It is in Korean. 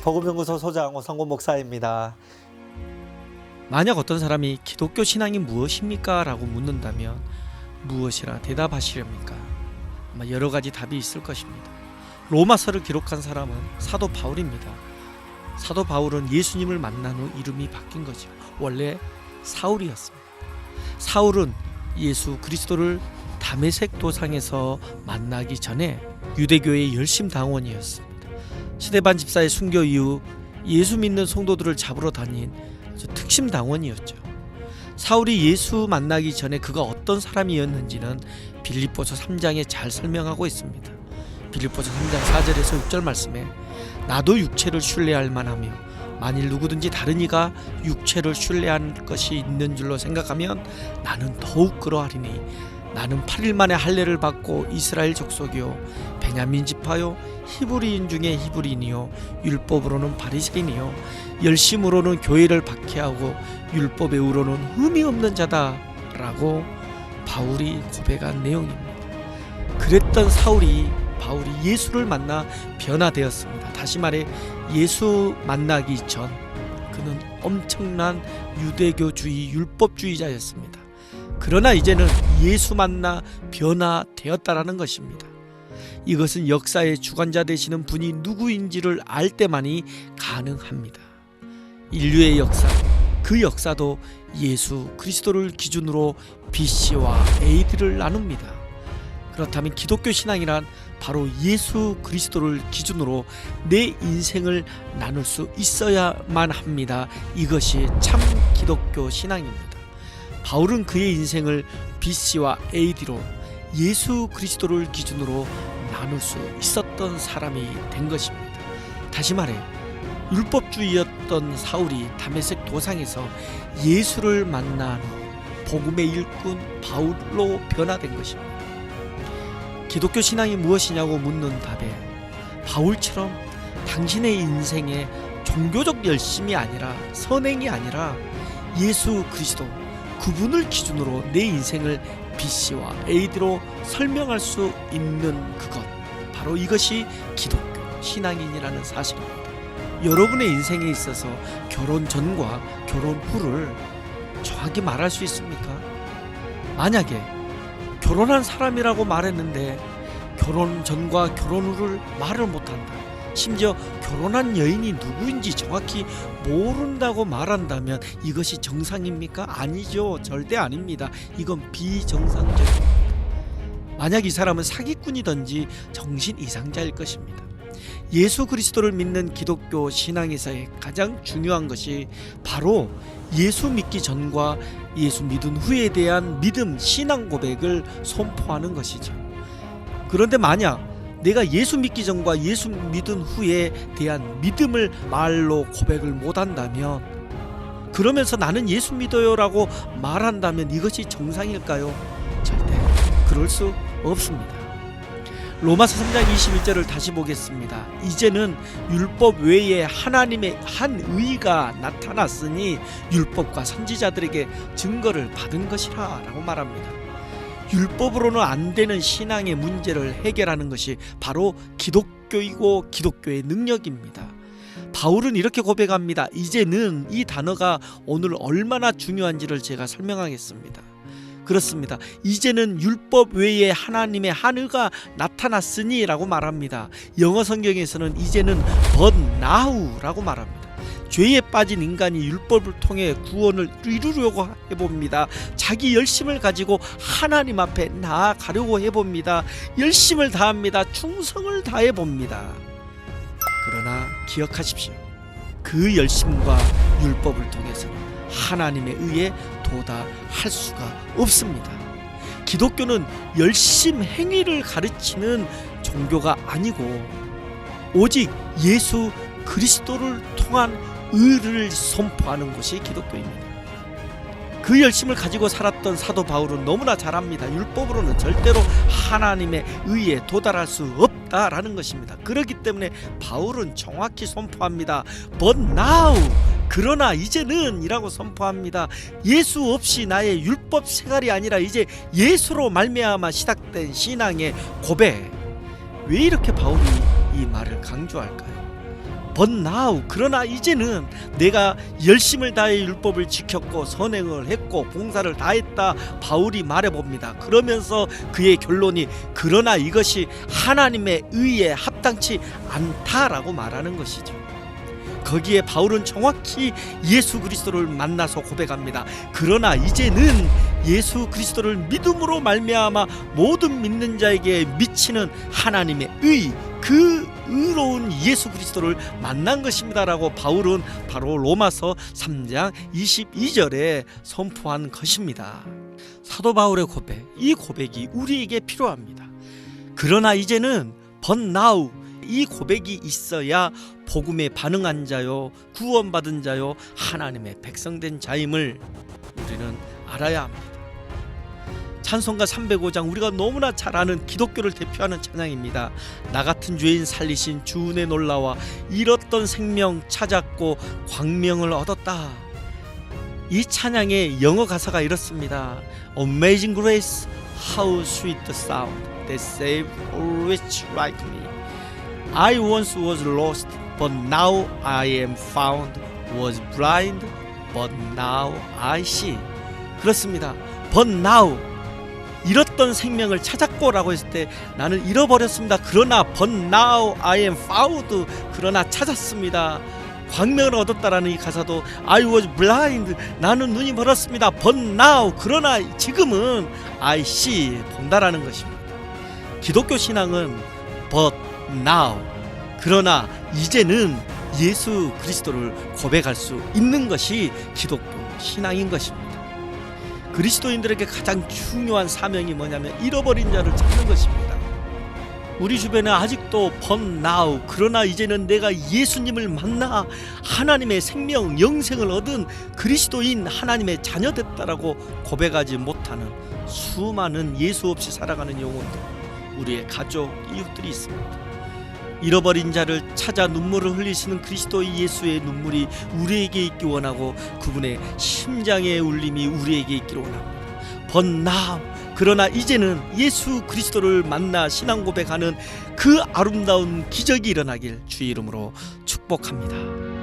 복음연구소 소장 오성곤 목사입니다. 만약 어떤 사람이 기독교 신앙이 무엇입니까? 라고 묻는다면 무엇이라 대답하시렵니까? 아마 여러 가지 답이 있을 것입니다. 로마서를 기록한 사람은 사도 바울입니다. 사도 바울은 예수님을 만난 후 이름이 바뀐 거죠. 원래 사울이었습니다. 사울은 예수 그리스도를 다메섹 도상에서 만나기 전에 유대교의 열심 당원이었습니다. 스데반 집사의 순교 이후 예수 믿는 성도들을 잡으러 다닌 아주 특심 당원이었죠. 사울이 예수 만나기 전에 그가 어떤 사람이었는지는 빌립보서 3장에 잘 설명하고 있습니다. 빌립보서 3장 4절에서 6절 말씀에 나도 육체를 신뢰할 만하며 만일 누구든지 다른 이가 육체를 신뢰할 것이 있는 줄로 생각하면 나는 더욱 그러하리니 나는 8일 만에 할례를 받고 이스라엘 족속이요 베냐민 지파요 히브리인 중에 히브리인이요 율법으로는 바리새인이요 열심으로는 교회를 박해하고 율법의 의로는 흠이 없는 자다라고 바울이 고백한 내용입니다. 그랬던 바울이 예수를 만나 변화되었습니다. 다시 말해 예수 만나기 전 그는 엄청난 유대교주의 율법주의자였습니다. 그러나 이제는 예수 만나 변화되었다라는 것입니다. 이것은 역사의 주관자 되시는 분이 누구인지를 알 때만이 가능합니다. 인류의 역사, 그 역사도 예수 그리스도를 기준으로 BC와 AD를 나눕니다. 그렇다면 기독교 신앙이란 바로 예수 그리스도를 기준으로 내 인생을 나눌 수 있어야만 합니다. 이것이 참 기독교 신앙입니다. 바울은 그의 인생을 BC와 AD로 예수 그리스도를 기준으로 나눌 수 있었던 사람이 된 것입니다. 다시 말해 율법주의였던 사울이 다메섹 도상에서 예수를 만난 후 복음의 일꾼 바울로 변화된 것입니다. 기독교 신앙이 무엇이냐고 묻는 답에 바울처럼 당신의 인생에 종교적 열심이 아니라 선행이 아니라 예수 그리스도 그분을 기준으로 내 인생을 BC와 AD로 설명할 수 있는 그것, 바로 이것이 기독교 신앙인이라는 사실입니다. 여러분의 인생에 있어서 결혼 전과 결혼 후를 정확히 말할 수 있습니까? 만약에 결혼한 사람이라고 말했는데 결혼 전과 결혼 후를 말을 못한다, 심지어 결혼한 여인이 누구인지 정확히 모른다고 말한다면 이것이 정상입니까? 아니죠. 절대 아닙니다. 이건 비정상적입니다. 만약 이 사람은 사기꾼이든지 정신 이상자일 것입니다. 예수 그리스도를 믿는 기독교 신앙에서의 가장 중요한 것이 바로 예수 믿기 전과 예수 믿은 후에 대한 믿음, 신앙 고백을 선포하는 것이죠. 그런데 만약 내가 예수 믿기 전과 예수 믿은 후에 대한 믿음을 말로 고백을 못한다면, 그러면서 나는 예수 믿어요 라고 말한다면 이것이 정상일까요? 절대 그럴 수 없습니다. 로마서 3장 21절을 다시 보겠습니다. 이제는 율법 외에 하나님의 한 의가 나타났으니 율법과 선지자들에게 증거를 받은 것이라 라고 말합니다. 율법으로는 안 되는 신앙의 문제를 해결하는 것이 바로 기독교이고 기독교의 능력입니다. 바울은 이렇게 고백합니다. 이제는, 이 단어가 오늘 얼마나 중요한지를 제가 설명하겠습니다. 그렇습니다. 이제는 율법 외에 하나님의 한 의가 나타났으니 라고 말합니다. 영어 성경에서는 이제는 but now 라고 말합니다. 죄에 빠진 인간이 율법을 통해 구원을 이루려고 해봅니다. 자기 열심을 가지고 하나님 앞에 나아가려고 해봅니다. 열심을 다합니다. 충성을 다해봅니다. 그러나 기억하십시오. 그 열심과 율법을 통해서는 하나님의 의에 도달할 수가 없습니다. 기독교는 열심 행위를 가르치는 종교가 아니고 오직 예수 그리스도를 통한 의를 선포하는 것이 기독교입니다. 그 열심을 가지고 살았던 사도 바울은 너무나 잘 압니다. 율법으로는 절대로 하나님의 의에 도달할 수 없다라는 것입니다. 그렇기 때문에 바울은 정확히 선포합니다. But now, 그러나 이제는 이라고 선포합니다. 예수 없이 나의 율법 생활이 아니라 이제 예수로 말미암아 시작된 신앙의 고백. 왜 이렇게 바울이 이 말을 강조할까요? But now, 그러나 이제는 내가 열심을 다해 율법을 지켰고 선행을 했고 봉사를 다했다, 바울이 말해봅니다. 그러면서 그의 결론이 그러나 이것이 하나님의 의에 합당치 않다라고 말하는 것이죠. 거기에 바울은 정확히 예수 그리스도를 만나서 고백합니다. 그러나 이제는 예수 그리스도를 믿음으로 말미암아 모든 믿는 자에게 미치는 하나님의 의, 그 의로운 예수 그리스도를 만난 것입니다라고 바울은 바로 로마서 3장 22절에 선포한 것입니다. 사도 바울의 고백, 이 고백이 우리에게 필요합니다. 그러나 이제는 but now, 이 고백이 있어야 복음에 반응한 자요, 구원받은 자요, 하나님의 백성된 자임을 우리는 알아야 합니다. 찬송가 305장, 우리가 너무나 잘 아는 기독교를 대표하는 찬양입니다. 나 같은 죄인 살리신 주 은혜 놀라와 잃었던 생명 찾았고 광명을 얻었다. 이 찬양의 영어 가사가 이렇습니다. Amazing grace, how sweet the sound that saved a wretch like me. I once was lost, but now I am found. Was blind, but now I see. 그렇습니다. But now, 잃었던 생명을 찾았고라고 했을 때 나는 잃어버렸습니다. 그러나 but now I am found, 그러나 찾았습니다. 광명을 얻었다라는 이 가사도 I was blind, 나는 눈이 멀었습니다. but now, 그러나 지금은 I see, 본다라는 것입니다. 기독교 신앙은 but now, 그러나 이제는 예수 그리스도를 고백할 수 있는 것이 기독교 신앙인 것입니다. 그리스도인들에게 가장 중요한 사명이 뭐냐면 잃어버린 자를 찾는 것입니다. 우리 주변에 아직도 but now, 그러나 이제는 내가 예수님을 만나 하나님의 생명, 영생을 얻은 그리스도인, 하나님의 자녀 됐다라고 고백하지 못하는 수많은 예수 없이 살아가는 영혼들, 우리의 가족, 이웃들이 있습니다. 잃어버린 자를 찾아 눈물을 흘리시는 그리스도의 예수의 눈물이 우리에게 있기 원하고 그분의 심장의 울림이 우리에게 있기를 원합니다. But now, 그러나 이제는 예수 그리스도를 만나 신앙 고백하는 그 아름다운 기적이 일어나길 주의 이름으로 축복합니다.